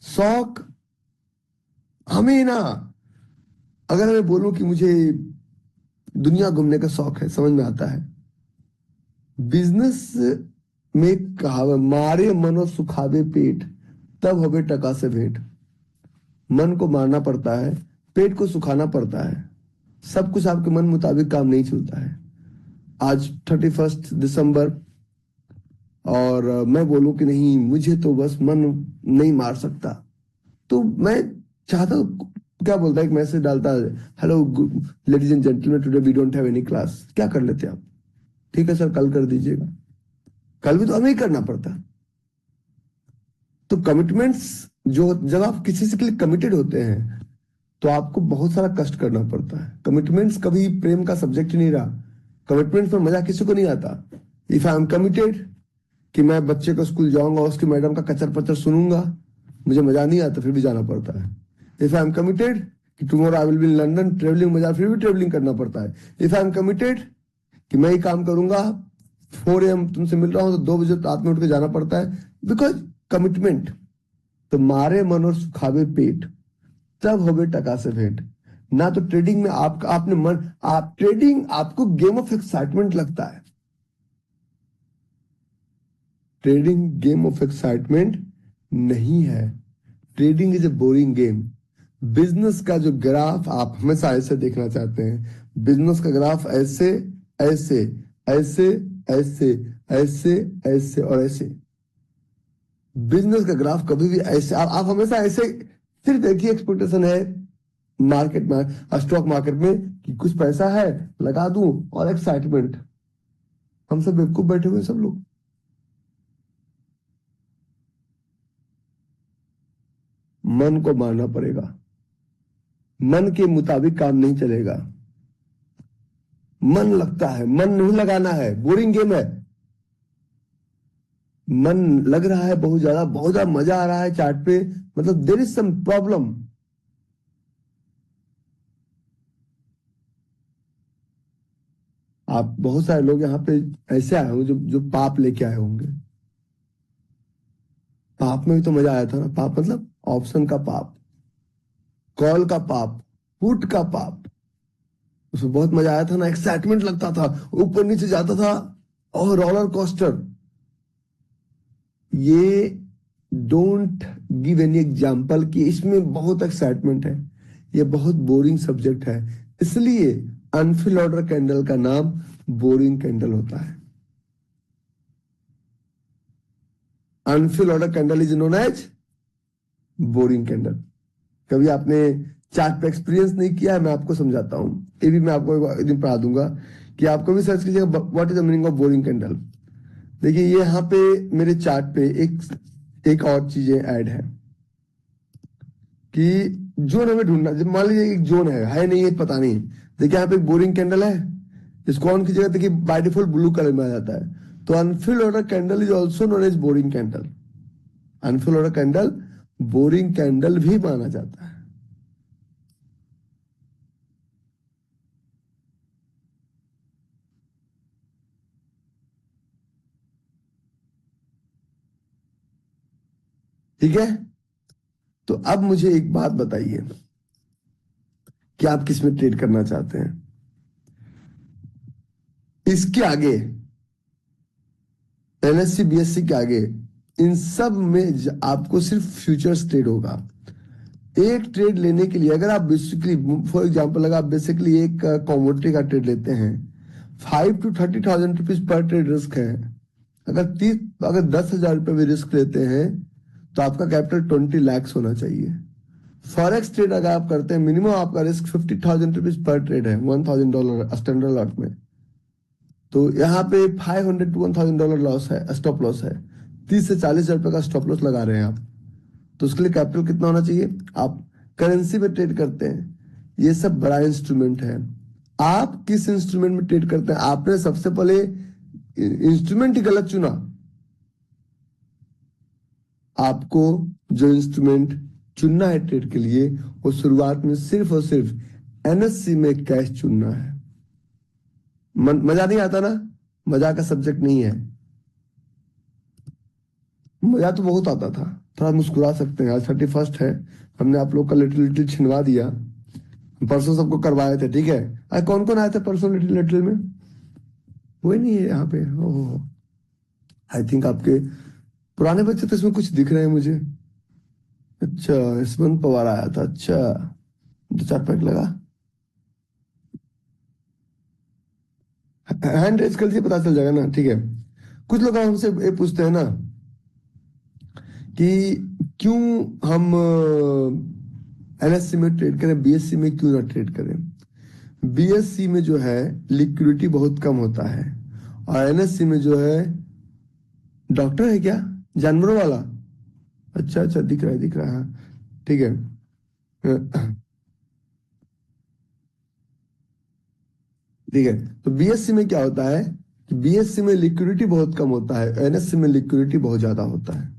शौक हमें ना, अगर मैं बोलूं कि मुझे दुनिया घूमने का शौक है, समझ में आता है। बिजनेस में कहावत, मारे मनो सुखावे पेट, तब हवे टका से भेंट। मन को मारना पड़ता है, पेट को सुखाना पड़ता है। सब कुछ आपके मन मुताबिक काम नहीं चलता है। आज 31 दिसंबर, और मैं बोलूं कि नहीं, मुझे तो बस मन नहीं मार सकता, तो मैं चाहता हूं, क्या बोलता है, एक मैसेज डालता है, hello ladies and gentleman, today we don't have any class. क्या कर लेते आप? ठीक है सर, कल कर दीजिएगा। कल भी तो हमें ही करना पड़ता। तो कमिटमेंट्स, जो जब आप किसी से के लिए कमिटेड होते हैं तो आपको बहुत सारा कष्ट करना पड़ता है। कमिटमेंट्स कभी प्रेम का सब्जेक्ट ही नहीं रहा। कमिटमेंट्स में मजा किसी को नहीं आता। इफ आई एम कमिटेड कि मैं बच्चे को स्कूल जाऊंगा, उसकी मैडम का कचर पचर सुनूंगा, मुझे मजा नहीं आता, फिर भी जाना पड़ता है। इफ आई एम कमिटेड कि tomorrow I will be in London, travelling मजा, फिर भी ट्रेवलिंग करना पड़ता है। इफ आई एम कमिटेड कि मैं ही काम करूंगा, 4 AM तुमसे मिल रहा हूं तो 2 बजे रात में उठ के जाना पड़ता है, बिकॉज कमिटमेंट। तो मारे मन और सुखावे पेट, तब होवे टका से भेंट। ना तो ट्रेडिंग में आपने मन, आप ट्रेडिंग आपको गेम ऑफ एक्साइटमेंट लगता है। ट्रेडिंग गेम ऑफ एक्साइटमेंट नहीं है। Trading is a boring game. Business का जो ग्राफ आप हमेशा ऐसे देखना चाहते हैं, बिजनेस का ग्राफ ऐसे ऐसे ऐसे ऐसे ऐसे ऐसे और ऐसे। बिजनेस का ग्राफ कभी भी ऐसे, आप हमेशा ऐसे सिर्फ देखिए, एक्सपेक्टेशन है मार्केट में, स्टॉक मार्केट में, कि कुछ पैसा है लगा दूं, और एक्साइटमेंट। हम सब बेवकूफ बैठे हुए सब लोग। मन को मारना पड़ेगा, मन के मुताबिक काम नहीं चलेगा। मन लगता है, मन नहीं लगाना है, बोरिंग गेम है। मन लग रहा है बहुत ज्यादा मजा आ रहा है चार्ट पे, मतलब देयर इज सम प्रॉब्लम। आप बहुत सारे लोग यहाँ पे ऐसे आए होंगे जो पाप लेके आए होंगे। पाप में भी तो मजा आया था ना। पाप मतलब ऑप्शन का पाप, कॉल का पाप, पुट का पाप। उसमें बहुत मजा आया था ना, एक्साइटमेंट लगता था, ऊपर नीचे जाता था, और रोलर कोस्टर। ये डोंट गिव एनी एग्जाम्पल कि इसमें बहुत एक्साइटमेंट है। ये बहुत बोरिंग सब्जेक्ट है, इसलिए अनफिल ऑर्डर कैंडल का नाम बोरिंग कैंडल होता है। Unfill order candle is known as boring candle. कभी आपने चार्ट पे एक्सपीरियंस नहीं किया है, मैं आपको समझाता हूं, ये भी मैं आपको एक दिन पढ़ा दूंगा कि आपको भी सर्च कीजिएगा what is the meaning of boring candle. देखिए ये यहाँ पे मेरे चार्ट पे एक और चीजें ऐड है कि जोन हमें ढूंढना। जब मान लीजिए एक जोन है नहीं, ये पता नहीं। देखिए यहाँ पे एक बोरिंग कैंडल है, इसको ऑन कीजिएगा, देखिए बाय डिफॉल्ट ब्लू कलर में आ जाता है। तो unfill order candle is also known as boring candle. Unfill order candle boring candle भी माना जाता है। ठीक है, तो अब मुझे एक बात बताइए कि आप किस में ट्रेड करना चाहते हैं। इसके आगे एनएससी बीएससी के आगे इन सब में आपको सिर्फ फ्यूचर्स ट्रेड होगा। एक ट्रेड लेने के लिए अगर आप बेसिकली फॉर एग्जांपल अगर आप बेसिकली एक कमोडिटी का ट्रेड लेते हैं, 5 to 30,000 rupees per trade risk है। अगर 10,000 रुपये भी रिस्क लेते हैं तो आपका कैपिटल 20 lakhs होना चाहिए। फॉरेक्स ट्रेड अगर आप करते हैं, मिनिमम आपका रिस्क 50,000 रुपीज पर ट्रेड है, $1,000 स्टैंडर्ड लॉट में। तो यहाँ पे $500 to $1,000 लॉस है, स्टॉप लॉस है। 30 से 40,000 रुपए का स्टॉप लॉस लगा रहे हैं आप, तो उसके लिए कैपिटल कितना होना चाहिए। आप करेंसी में ट्रेड करते हैं, ये सब बड़ा इंस्ट्रूमेंट है। आप किस इंस्ट्रूमेंट में ट्रेड करते हैं, आपने सबसे पहले इंस्ट्रूमेंट ही गलत चुना। आपको जो इंस्ट्रूमेंट चुनना है ट्रेड के लिए, वो शुरुआत में सिर्फ और सिर्फ एनएससी में कैश चुनना है। मजा नहीं आता ना, मजा का सब्जेक्ट नहीं है। मजा तो बहुत आता था, थोड़ा मुस्कुरा सकते हैं। आज 31 है, हमने आप लोग का लिटिल लिटिल छिनवा दिया। परसों सबको करवाए थे, ठीक है। आज कौन कौन आए थे परसों लिटिल लिटिल में? कोई नहीं है यहाँ पे। ओह, आई थिंक आपके पुराने बच्चे तो इसमें कुछ दिख रहे हैं मुझे। अच्छा, यशवंत पवार आया था, अच्छा 2-4 पैक लगा। हैंड रेज कर पता चल जाएगा ना, ठीक है। कुछ लोग हमसे ये पूछते हैं ना कि क्यों हम एनएससी में ट्रेड करें, बीएससी में क्यों ना ट्रेड करें। बीएससी में जो है लिक्विडिटी बहुत कम होता है, और एनएससी में जो है डॉक्टर है क्या, जानवरों वाला। अच्छा अच्छा, दिख रहा है दिख रहा है, ठीक है। ठीक है, तो बीएससी में क्या होता है कि बीएससी में लिक्विडिटी बहुत कम होता है, एनएससी में लिक्विडिटी बहुत ज्यादा होता है।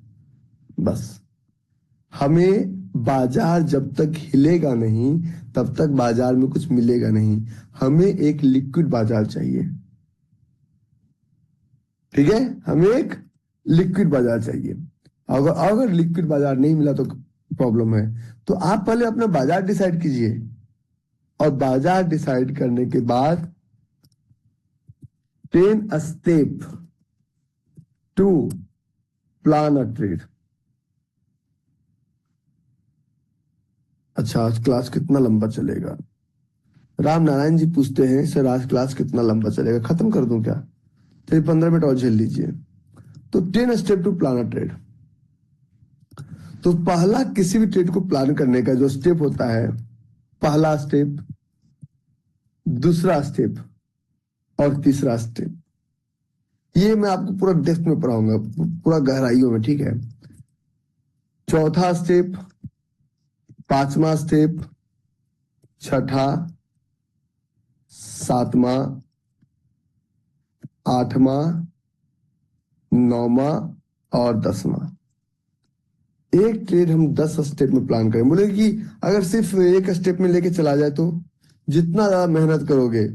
बस हमें बाजार जब तक हिलेगा नहीं तब तक बाजार में कुछ मिलेगा नहीं। हमें एक लिक्विड बाजार चाहिए, ठीक है। हमें एक लिक्विड बाजार चाहिए। अगर अगर लिक्विड बाजार नहीं मिला तो प्रॉब्लम है। तो आप पहले अपना बाजार डिसाइड कीजिए, और बाजार डिसाइड करने के बाद 10 step to plan a trade. अच्छा, आज क्लास कितना लंबा चलेगा? राम नारायण जी पूछते हैं सर आज क्लास कितना लंबा चलेगा, खत्म कर दूं क्या? चलिए 15 मिनट और झेल लीजिए। तो 10 step to plan a trade. तो पहला किसी भी ट्रेड को प्लान करने का जो स्टेप होता है, पहला स्टेप, दूसरा स्टेप और तीसरा स्टेप, ये मैं आपको पूरा डेप्थ में पढ़ाऊंगा, पूरा गहराइयों में, ठीक है। चौथा स्टेप, पांचवा स्टेप, छठा, सातवां, आठवां, नौवां और 10वां। एक ट्रेड हम 10 स्टेप में प्लान करें। बोले कि अगर सिर्फ एक स्टेप में लेके चला जाए तो जितना ज्यादा मेहनत करोगे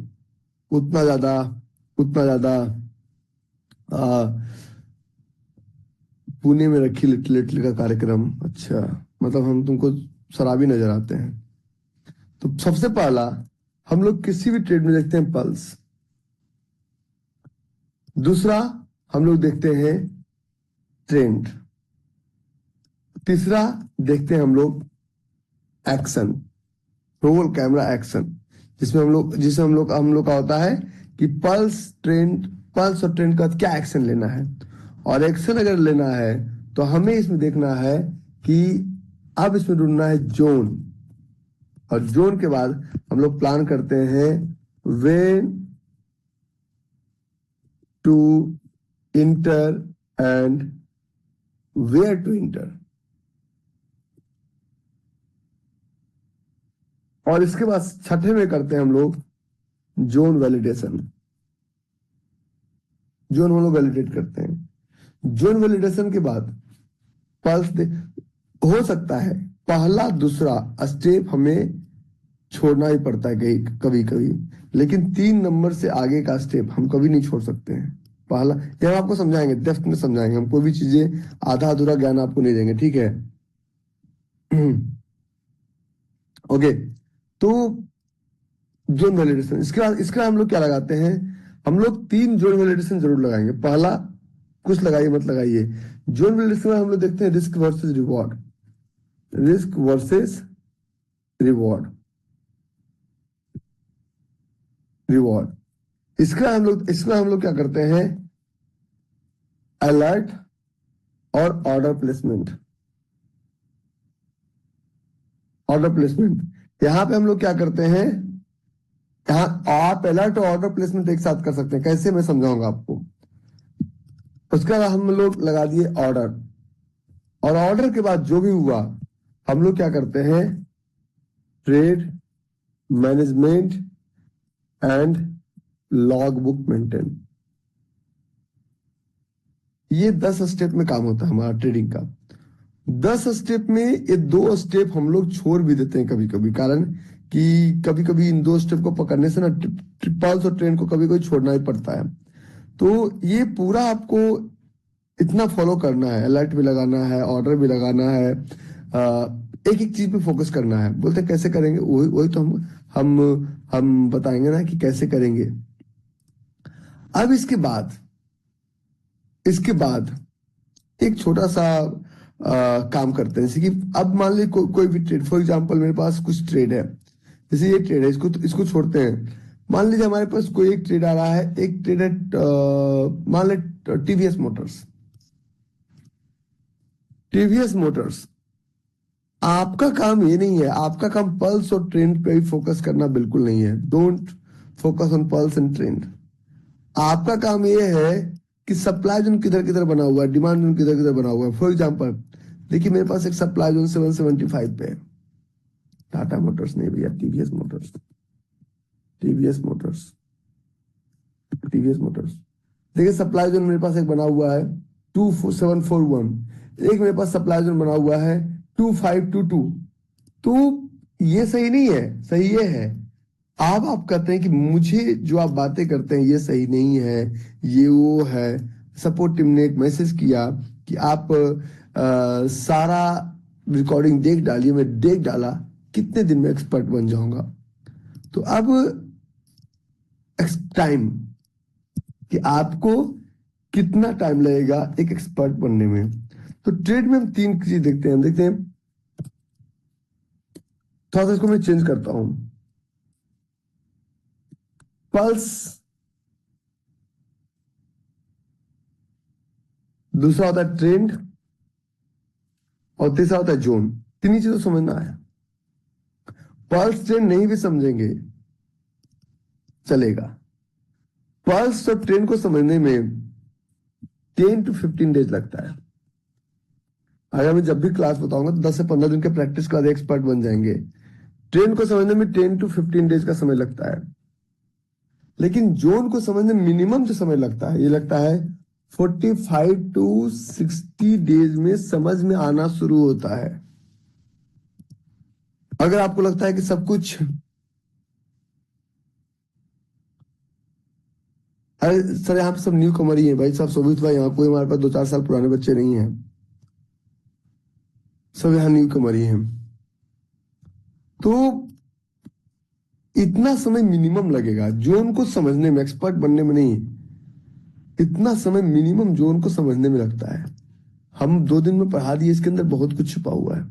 उतना ज्यादा पुणे में रखी लिटिल लिटिल का कार्यक्रम। अच्छा, मतलब हम तुमको शराबी नजर आते हैं। तो सबसे पहला हम लोग किसी भी ट्रेड में देखते हैं पल्स। दूसरा हम लोग देखते हैं ट्रेंड। तीसरा देखते हैं हम लोग एक्शन। रोल कैमरा एक्शन, जिसमें हम लोग का होता है कि पल्स और ट्रेंड का क्या एक्शन लेना है। और एक्शन अगर लेना है तो हमें इसमें देखना है कि अब इसमें ढूंढना है जोन, और जोन के बाद हम लोग प्लान करते हैं when to enter and where to enter. और इसके बाद छठे में करते हैं हम लोग जोन वैलिडेशन। जोन हम लोग वैलिडेट करते हैं। जोन वैलिडेशन के बाद पल्स हो सकता है पहला दूसरा स्टेप हमें छोड़ना ही पड़ता है कभी कभी, लेकिन 3 नंबर से आगे का स्टेप हम कभी नहीं छोड़ सकते हैं। पहला, ये हम आपको समझाएंगे, डेप्थ में समझाएंगे, हम कोई भी चीजें आधा अधूरा ज्ञान आपको नहीं देंगे, ठीक है। ओके, तो जोन वैलिडेशन, इसके बाद हम लोग क्या लगाते हैं, हम लोग 3 जोन वैलिडेशन जरूर लगाएंगे। पहला, कुछ लगाइए मत लगाइए, जोन वैलिडेशन में हम लोग देखते हैं risk versus reward. Risk versus reward, इसका हम लोग क्या करते हैं, अलर्ट और ऑर्डर प्लेसमेंट। यहां पे हम लोग क्या करते हैं, यहाँ आप अलर्ट और ऑर्डर प्लेसमेंट एक साथ कर सकते हैं। कैसे, मैं समझाऊंगा आपको। उसके बाद हम लोग लगा दिए ऑर्डर, और ऑर्डर के बाद जो भी हुआ हम लोग क्या करते हैं, trade management and log book maintain. ये 10 स्टेप में काम होता है हमारा ट्रेडिंग का। 10 स्टेप में ये 2 स्टेप हम लोग छोड़ भी देते हैं कभी कभी, कारण कि कभी कभी इन 2 स्टेप को पकड़ने से ना पल्स और ट्रेंड को कभी कभी छोड़ना ही पड़ता है। तो ये पूरा आपको इतना फॉलो करना है, अलर्ट भी लगाना है, ऑर्डर भी लगाना है, एक एक चीज पे फोकस करना है। बोलते हैं कैसे करेंगे, वही तो हम बताएंगे ना कि कैसे करेंगे। अब इसके बाद एक छोटा सा काम करते हैं, जैसे कि अब मान ली कोई भी ट्रेड, फॉर एग्जांपल मेरे पास कुछ ट्रेड है, जैसे ये ट्रेड है, इसको छोड़ते हैं। मान लीजिए हमारे पास कोई एक ट्रेड आ रहा है, एक ट्रेड है, मान ले टीवीएस मोटर्स। आपका काम ये नहीं है, आपका काम पल्स और ट्रेंड पे ही फोकस करना बिल्कुल नहीं है। Don't focus on pulse and trend. आपका काम ये है कि सप्लाई जोन किधर किधर बना हुआ है, डिमांड जोन किधर किधर बना हुआ है। फॉर एग्जांपल देखिए, मेरे पास एक सप्लाई जोन 775 पे है। टाटा मोटर्स नहीं भैया, टीवीएस मोटर्स। देखिए, सप्लाई जोन मेरे पास एक बना हुआ है 2741, एक मेरे पास सप्लाई जोन बना हुआ है 2522। तो ये सही नहीं है, सही ये है। आप कहते हैं कि मुझे जो आप बातें करते हैं ये सही नहीं है, ये वो है। सपोर्ट टीम ने एक मैसेज किया कि आप सारा रिकॉर्डिंग देख डालिए, मैं देख डाला, कितने दिन में एक्सपर्ट बन जाऊंगा। तो अब टाइम, कि आपको कितना टाइम लगेगा एक एक्सपर्ट बनने में। तो ट्रेड में हम 3 चीज देखते हैं। थोड़ा सा इसको मैं चेंज करता हूं। पल्स, दूसरा होता है ट्रेंड, और तीसरा होता है जोन। 3 ही चीजों समझना है। पल्स ट्रेंड नहीं भी समझेंगे चलेगा। पल्स और ट्रेंड को समझने में 10 to 15 डेज लगता है। अगर मैं जब भी क्लास बताऊंगा तो 10 से 15 दिन के प्रैक्टिस के बाद एक्सपर्ट बन जाएंगे। ट्रेंड को समझने में 10 to 15 डेज का समय लगता है, लेकिन जोन को समझने में मिनिमम जो समय लगता है, ये लगता है 45 to 60 डेज में समझ में आना शुरू होता है। अगर आपको लगता है कि सब कुछ, अरे सर यहाँ पे सब न्यू कमर ही है भाई साहब, शोभित भाई, यहाँ कोई हमारे पास 2-4 साल पुराने बच्चे नहीं हैं, सब यहाँ न्यू कमर ही हैं। तो इतना समय मिनिमम लगेगा जोन को समझने में, एक्सपर्ट बनने में नहीं। इतना समय मिनिमम जोन को समझने में लगता है। हम 2 दिन में पढ़ा दिए, इसके अंदर बहुत कुछ छुपा हुआ है।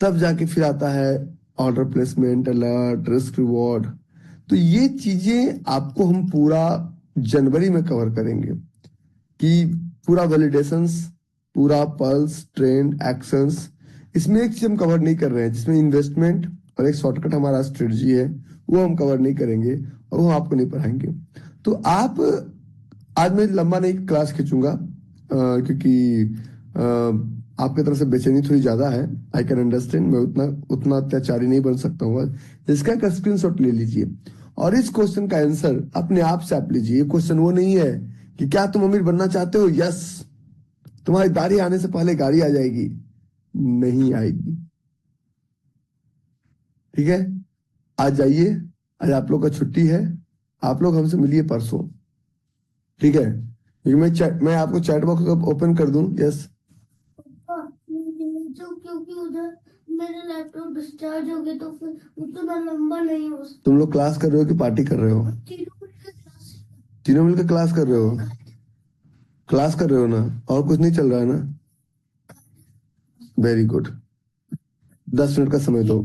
तब जाके फिर आता है order placement, alert, risk reward. तो ये चीजें आपको हम पूरा जनवरी में कवर करेंगे कि पूरा वैलिडेशंस, पूरा पल्स, ट्रेंड, एक्शंस। इसमें एक चीज हम कवर नहीं कर रहे हैं, जिसमें इन्वेस्टमेंट और एक शॉर्टकट हमारा स्ट्रेटजी है, वो हम कवर नहीं करेंगे और वो आपको नहीं पढ़ाएंगे। तो आप, आज मैं लंबा नहीं क्लास खींचूंगा, क्योंकि आपकी तरफ से बेचैनी थोड़ी ज्यादा है। आई कैन अंडरस्टैंड, मैं उतना उतना अत्याचारी नहीं बन सकता हूँ। इसका एक स्क्रीनशॉट ले लीजिए और इस क्वेश्चन का आंसर अपने आप से आप लीजिए। क्वेश्चन वो नहीं है कि क्या तुम अमीर बनना चाहते हो, यस, तुम्हारी दाढ़ी आने से पहले गाड़ी आ जाएगी, नहीं आएगी। ठीक है, आज जाइए, आज आप लोग का छुट्टी है, आप लोग हमसे मिलिए परसों। ठीक है, क्योंकि मैं आपको चैट बॉक्स ओपन कर दूं। यस, तो क्योंकि उधर मेरा लैपटॉप डिस्चार्ज हो गया तो फिर उससे मैं लंबा नहीं हो सकता। तुम लोग क्लास कर रहे हो कि पार्टी कर रहे हो? तीनों मिलकर क्लास कर रहे हो? क्लास कर रहे हो ना, और कुछ नहीं चल रहा है ना? वेरी गुड, 10 मिनट का समय दो।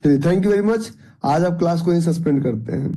चलिए, थैंक यू वेरी मच। आज आप क्लास को ही सस्पेंड करते हैं।